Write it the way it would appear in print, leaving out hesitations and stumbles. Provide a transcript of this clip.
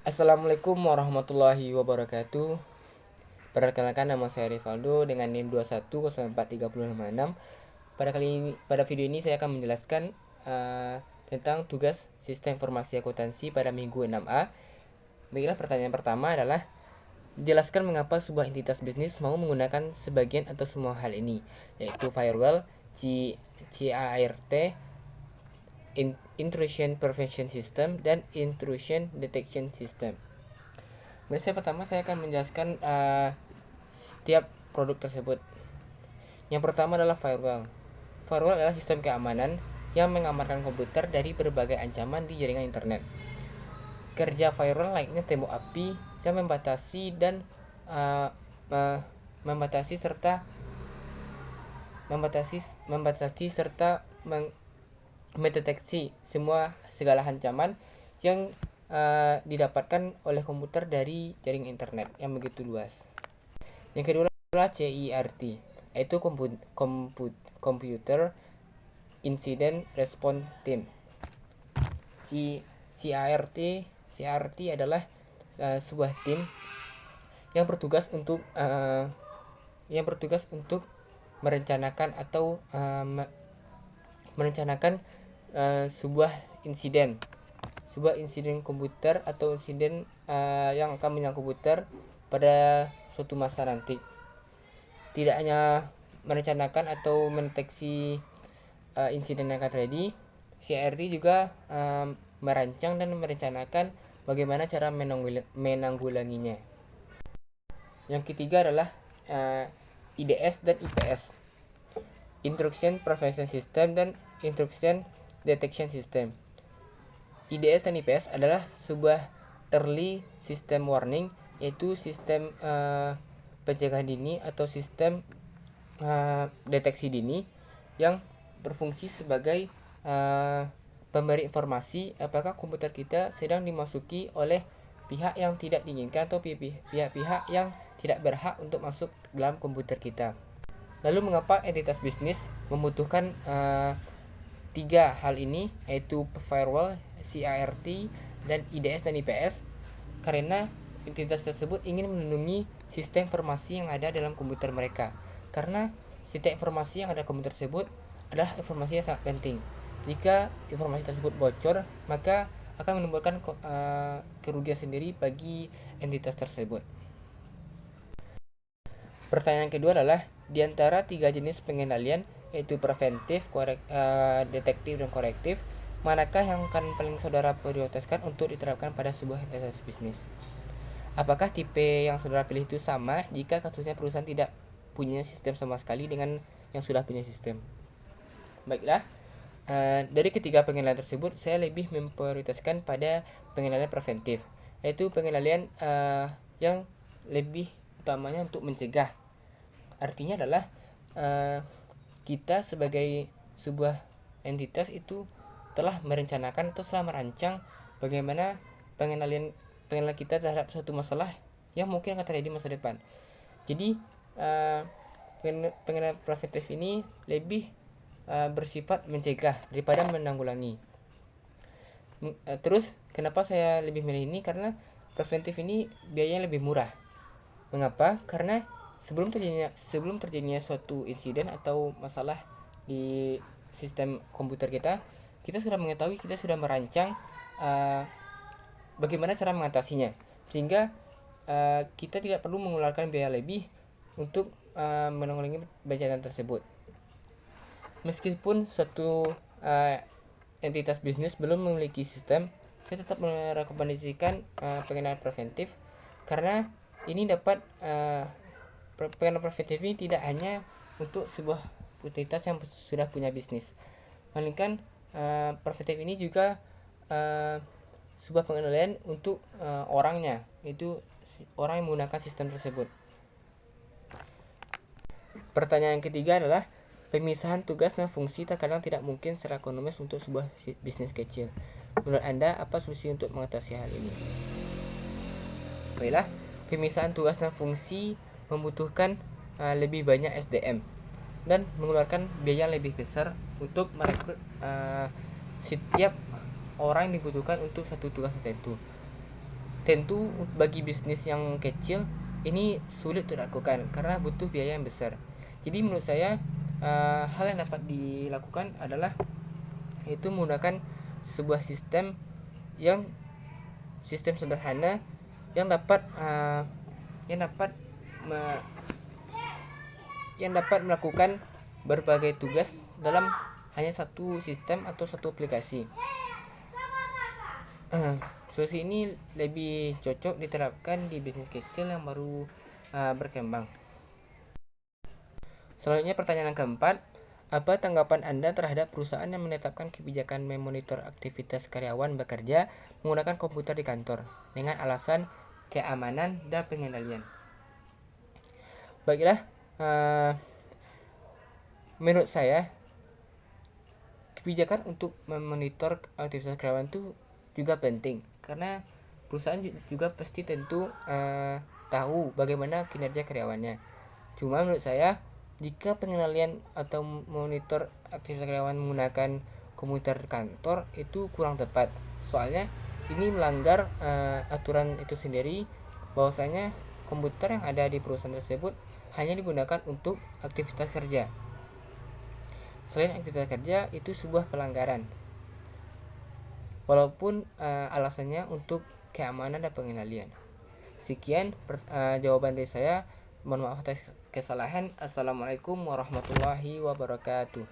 Assalamualaikum warahmatullahi wabarakatuh. Perkenalkan, nama saya Rivaldo dengan NIM 21043056. Pada video ini saya akan menjelaskan tentang tugas sistem informasi akuntansi pada minggu 6A. Baiklah, pertanyaan pertama adalah jelaskan mengapa sebuah entitas bisnis mau menggunakan sebagian atau semua hal ini, yaitu firewall, CART, Intrusion Prevention System, dan Intrusion Detection System. Biasanya pertama saya akan menjelaskan setiap produk tersebut. Yang pertama adalah firewall. Firewall adalah sistem keamanan yang mengamankan komputer dari berbagai ancaman di jaringan internet. Kerja firewall layaknya tembok api yang membatasi serta mendeteksi segala ancaman yang didapatkan oleh komputer dari jaringan internet yang begitu luas. Yang kedua adalah CIRT, yaitu Computer Incident Response Team. CIRT adalah sebuah tim yang bertugas untuk merencanakan sebuah insiden komputer atau insiden yang akan menyerang komputer pada suatu masa nanti. Tidak hanya merencanakan atau mendeteksi insiden yang akan terjadi, CRT juga merancang dan merencanakan bagaimana cara menanggulanginya. Yang ketiga adalah IDS dan IPS, Intrusion Prevention System dan Intrusion Detection System. IDS dan IPS adalah sebuah early system warning, yaitu sistem pencegahan dini atau sistem deteksi dini yang berfungsi sebagai pemberi informasi apakah komputer kita sedang dimasuki oleh pihak yang tidak diinginkan atau pihak-pihak yang tidak berhak untuk masuk dalam komputer kita. Lalu mengapa entitas bisnis membutuhkan tiga hal ini, yaitu firewall, CART, dan IDS dan IPS? Karena entitas tersebut ingin melindungi sistem informasi yang ada dalam komputer mereka. Karena setiap informasi yang ada di komputer tersebut adalah informasi yang sangat penting. Jika informasi tersebut bocor, maka akan menimbulkan kerugian sendiri bagi entitas tersebut. Pertanyaan kedua adalah, di antara tiga jenis pengendalian, yaitu preventif, detektif, dan korektif, manakah yang akan paling saudara prioritaskan untuk diterapkan pada sebuah entitas bisnis? Apakah tipe yang saudara pilih itu sama jika kasusnya perusahaan tidak punya sistem sama sekali dengan yang sudah punya sistem? Baiklah, dari ketiga pengendalian tersebut, saya lebih memprioritaskan pada pengendalian preventif, yaitu pengendalian yang lebih utamanya untuk mencegah. Artinya adalah kita sebagai sebuah entitas itu telah merencanakan atau telah merancang bagaimana pengendalian kita terhadap suatu masalah yang mungkin akan terjadi masa depan. Jadi pengendalian preventif ini lebih bersifat mencegah daripada menanggulangi. Terus kenapa saya lebih milih ini? Karena preventif ini biayanya lebih murah. Mengapa? Karena sebelum terjadinya suatu insiden atau masalah di sistem komputer kita sudah mengetahui, kita sudah merancang bagaimana cara mengatasinya, sehingga kita tidak perlu mengeluarkan biaya lebih untuk menanggulangi bencana tersebut. Meskipun suatu entitas bisnis belum memiliki sistem, saya tetap merekomendasikan pengendalian preventif, karena ini dapat pengendalian preventif ini tidak hanya untuk sebuah entitas yang sudah punya bisnis, melainkan preventif ini juga sebuah pengendalian untuk orangnya, itu orang yang menggunakan sistem tersebut. Pertanyaan ketiga adalah, pemisahan tugas dan fungsi terkadang tidak mungkin secara ekonomis untuk sebuah bisnis kecil. Menurut Anda, apa solusi untuk mengatasi hal ini? Baiklah, pemisahan tugas dan fungsi membutuhkan lebih banyak SDM dan mengeluarkan biaya lebih besar untuk merekrut setiap orang yang dibutuhkan untuk satu tugas tertentu. tentu bagi bisnis yang kecil ini sulit untuk dilakukan karena butuh biaya yang besar. Jadi menurut saya hal yang dapat dilakukan adalah itu menggunakan sebuah yang sistem sederhana yang dapat yang dapat me- yang dapat melakukan berbagai tugas dalam hanya satu sistem atau satu aplikasi. Solusi ini lebih cocok diterapkan di bisnis kecil yang baru berkembang. Selanjutnya pertanyaan keempat, apa tanggapan Anda terhadap perusahaan yang menetapkan kebijakan memonitor aktivitas karyawan bekerja menggunakan komputer di kantor dengan alasan keamanan dan pengendalian? Baiklah, menurut saya kebijakan untuk memonitor aktivitas karyawan itu juga penting karena perusahaan juga pasti tentu tahu bagaimana kinerja karyawannya. Cuma menurut saya jika pengendalian atau monitor aktivitas karyawan menggunakan komputer kantor itu kurang tepat. Soalnya ini melanggar aturan itu sendiri bahwasanya komputer yang ada di perusahaan tersebut hanya digunakan untuk aktivitas kerja. Selain aktivitas kerja itu sebuah pelanggaran. Walaupun alasannya untuk keamanan dan pengendalian. Sekian jawaban dari saya. Mohon maaf atas kesalahan. Assalamualaikum warahmatullahi wabarakatuh.